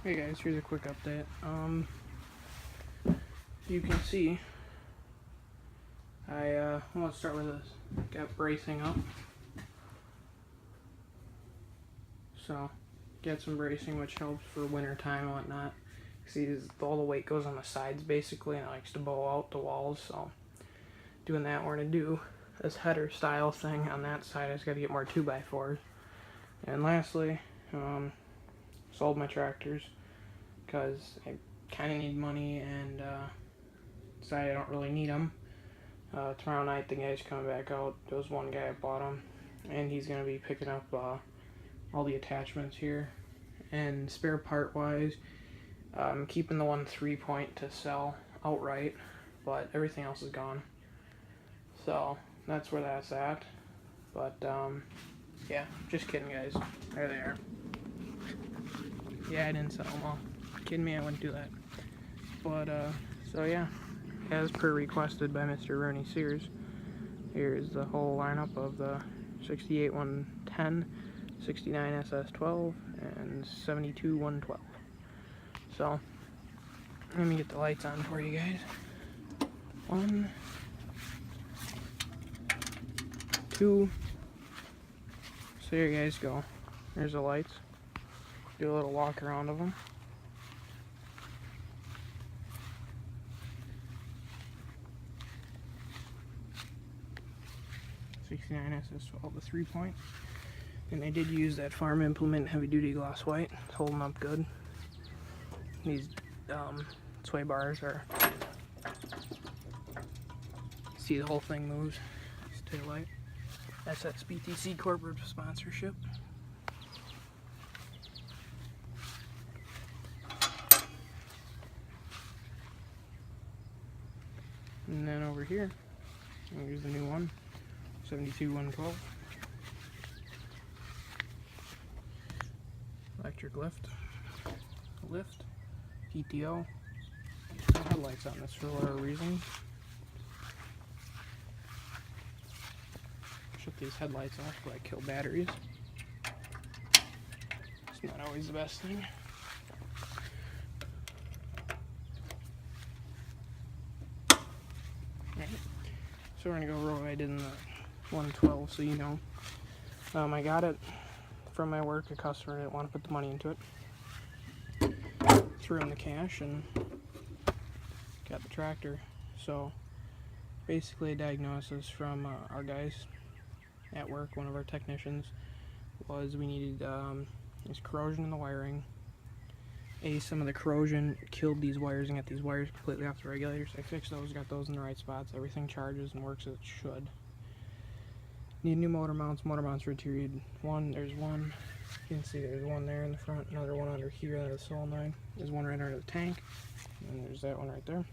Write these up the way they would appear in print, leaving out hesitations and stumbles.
Hey guys, here's a quick update. You can see I want to start with this. Got bracing up. So get some bracing, which helps for winter time and whatnot. See, all the weight goes on the sides basically, and it likes to bow out the walls. So doing that, we're gonna do this header style thing on that side. I just got to get more 2x4s. And lastly, sold my tractors because I kind of need money and decided I don't really need them. Tomorrow night the guy's coming back out. There was one guy that bought them, and he's going to be picking up all the attachments here. And spare part wise, I'm keeping the one 3-point to sell outright, but everything else is gone. So that's where that's at. But yeah, just kidding guys. There they are. Yeah, I didn't sell them all. Kidding me, I wouldn't do that. But so yeah, as per requested by Mr. Rooney Sears, here's the whole lineup of the 68 110, 69 SS12, and 72 112. So let me get the lights on for you guys. 1, 2. So here you guys go. There's the lights. Do a little walk around of them. SS12, the 3-point. And they did use that farm implement heavy duty gloss white. It's holding up good. These sway bars are, see the whole thing moves. It's tail light. SSBTC corporate sponsorship. And then over here, here's the new one, 72 112. Electric lift, PTO. No headlights on this for whatever reason. Shut these headlights off before I kill batteries. It's not always the best thing. Alright, so we're gonna go over what I did in the 112 so you know. I got it from my work. A customer didn't want to put the money into it. Threw in the cash and got the tractor. So basically a diagnosis from our guys at work, one of our technicians, was we needed there's corrosion in the wiring. Some of the corrosion killed these wires and got these wires completely off the regulators. I fixed those, got those in the right spots. Everything charges and works as it should. Need new motor mounts. Motor mounts rotated. There's one. You can see there's one there in the front, another one under here under the solenoid. There's one right under the tank, and there's that one right there.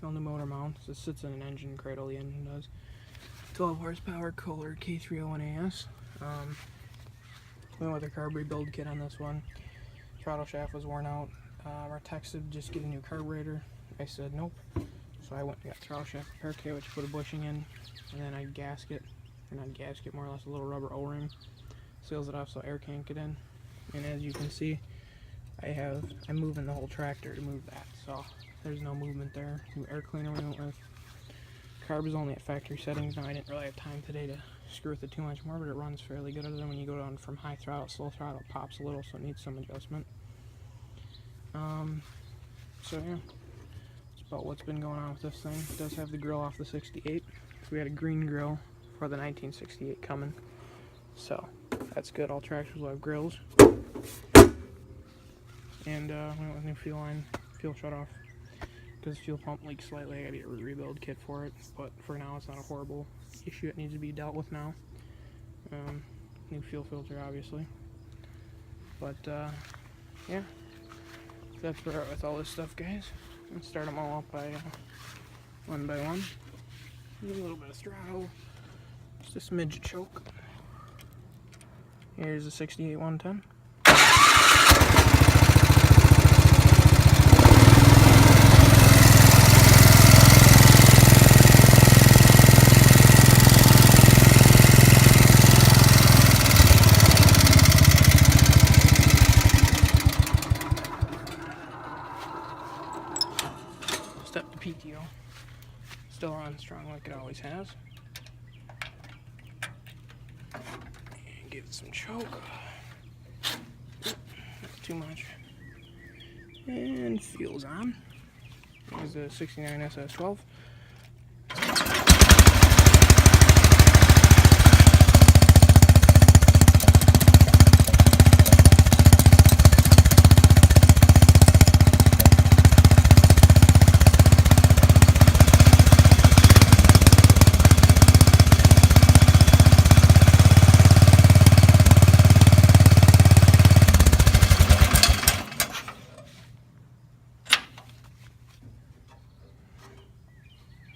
All new motor mounts. This sits in an engine cradle, the engine does. 12 horsepower Kohler K301AS. Went with a carb rebuild kit on this one. Throttle shaft was worn out. Our tech said just get a new carburetor. I said nope. So I went and got throttle shaft repair kit, which put a bushing in, and then I gasket, or not gasket, more or less a little rubber O-ring. Seals it off so air can't get in. And as you can see, I'm moving the whole tractor to move that. So there's no movement there. New air cleaner we went with. Carb is only at factory settings. Now I didn't really have time today to screw with it too much more, but it runs fairly good. Other than when you go down from high throttle, slow throttle, it pops a little, so it needs some adjustment. So yeah, that's about what's been going on with this thing. It does have the grill off the 68. So we had a green grill for the 1968 coming. So that's good. All tractors will have grills. And we went with new fuel line, fuel shut off. Because fuel pump leaks slightly, I gotta get a rebuild kit for it. But for now, it's not a horrible issue. It needs to be dealt with now. New fuel filter, obviously. But yeah, that's where we're at with all this stuff, guys. Let's start them all up one by one. A little bit of throttle, just a smidge of choke. Here's the 68 110. still on strong like it always has. And give it some choke. Not too much. And fuel's on. Here's the 69 SS12.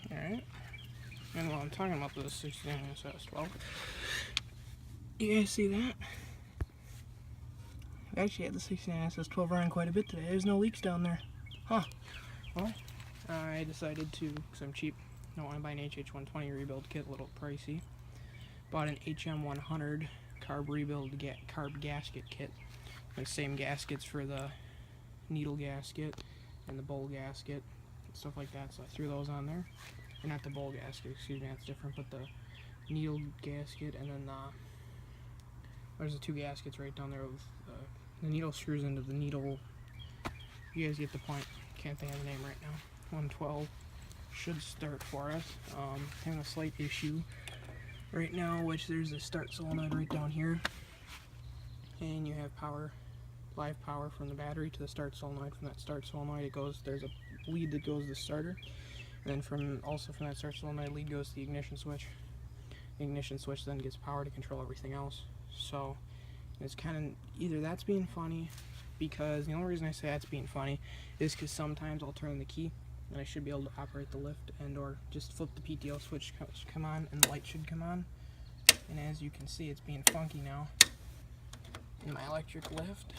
Alright, and while I'm talking about the 69 SS12, you guys see that? I actually had the 69 SS12 running quite a bit today. There's no leaks down there. Huh. Well, I decided to, because I'm cheap, I don't want to buy an HH120 rebuild kit, a little pricey. Bought an HM100 carb rebuild carb gasket kit. The same gaskets for the needle gasket and the bowl gasket and stuff like that, so I threw those on there. Or not the bowl gasket, excuse me, that's different, but the needle gasket, and then there's the two gaskets right down there with the needle screws into the needle. You guys get the point. Can't think of the name right now. 112 should start for us. Having a slight issue right now, which there's a start solenoid right down here, and you have power, live power from the battery to the start solenoid. From that start solenoid, it goes, there's a lead that goes to the starter, and then also from that start solenoid lead goes to the ignition switch. The ignition switch then gets power to control everything else. So it's kind of, either that's being funny, because the only reason I say that's being funny is because sometimes I'll turn the key and I should be able to operate the lift, and or just flip the PTO switch come on and the light should come on. And as you can see, it's being funky now in my electric lift.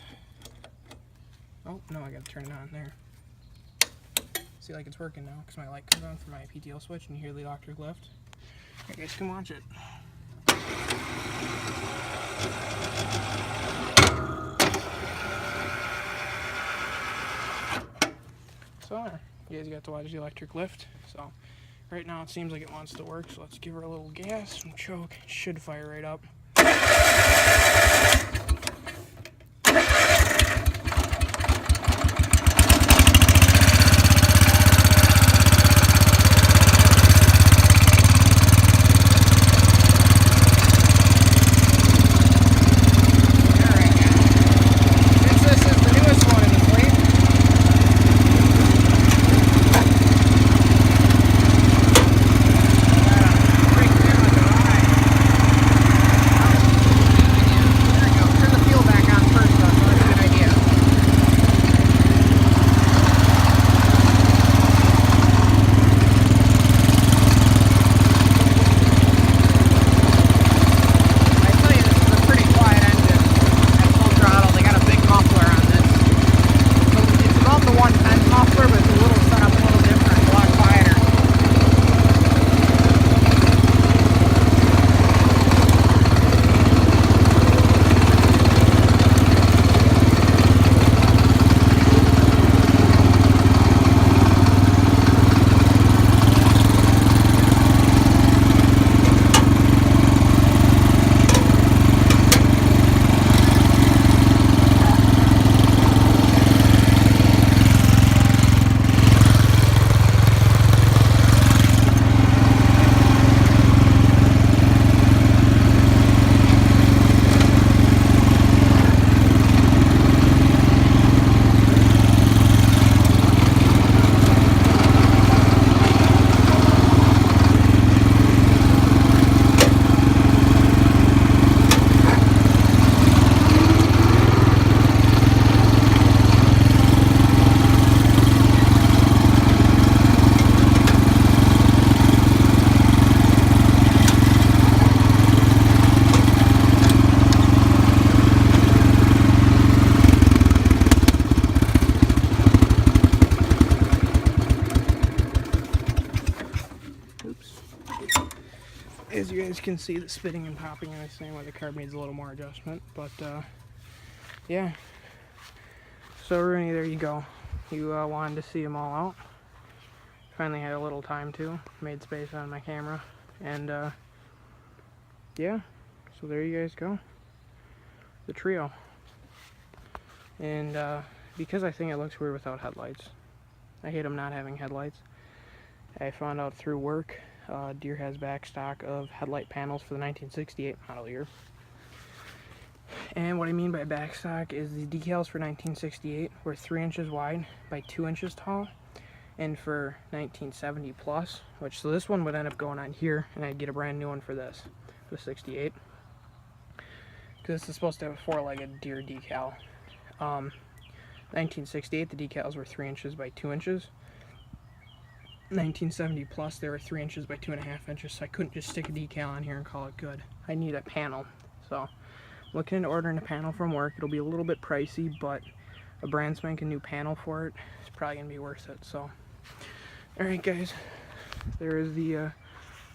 Oh no, I gotta turn it on there. See, like, it's working now because my light comes on for my PTO switch and you hear the electric lift. You guys can watch it. So there, you guys got to watch the electric lift. So right now it seems like it wants to work, so let's give her a little gas, some choke. It should fire right up. As you guys can see, the spitting and popping and everything, where the carb needs a little more adjustment, but yeah. So Rooney, there you go. You wanted to see them all out. finally had a little time to. Made space on my camera. And, yeah. So there you guys go. The Trio. And, because I think it looks weird without headlights. I hate them not having headlights. I found out through work, Deere has back stock of headlight panels for the 1968 model year. And what I mean by back stock is the decals for 1968 were 3 inches wide by 2 inches tall. And for 1970 plus, so this one would end up going on here, and I'd get a brand new one for this, for the 68. Because this is supposed to have a 4-legged Deere decal. 1968, the decals were 3 inches by 2 inches. 1970 plus, they were 3 inches by 2.5 inches, so I couldn't just stick a decal on here and call it good. I need a panel. So, looking into ordering a panel from work. It'll be a little bit pricey, but a brand spanking new panel for it is probably going to be worth it. So, alright guys, there is the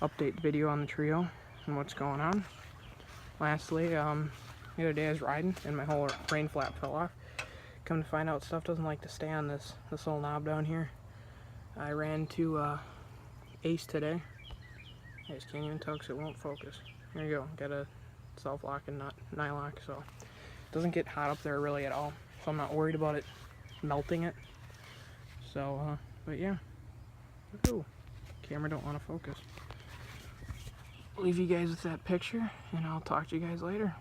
update video on the Trio and what's going on. Lastly, the other day I was riding and my whole rain flap fell off. Come to find out, stuff doesn't like to stay on this little knob down here. I ran to Ace today. I just can't even tell because it won't focus. There you go. Got a self-lock and not nylock, so it doesn't get hot up there really at all. So I'm not worried about it melting it. So, but yeah. Ooh, camera don't want to focus. Leave you guys with that picture, and I'll talk to you guys later.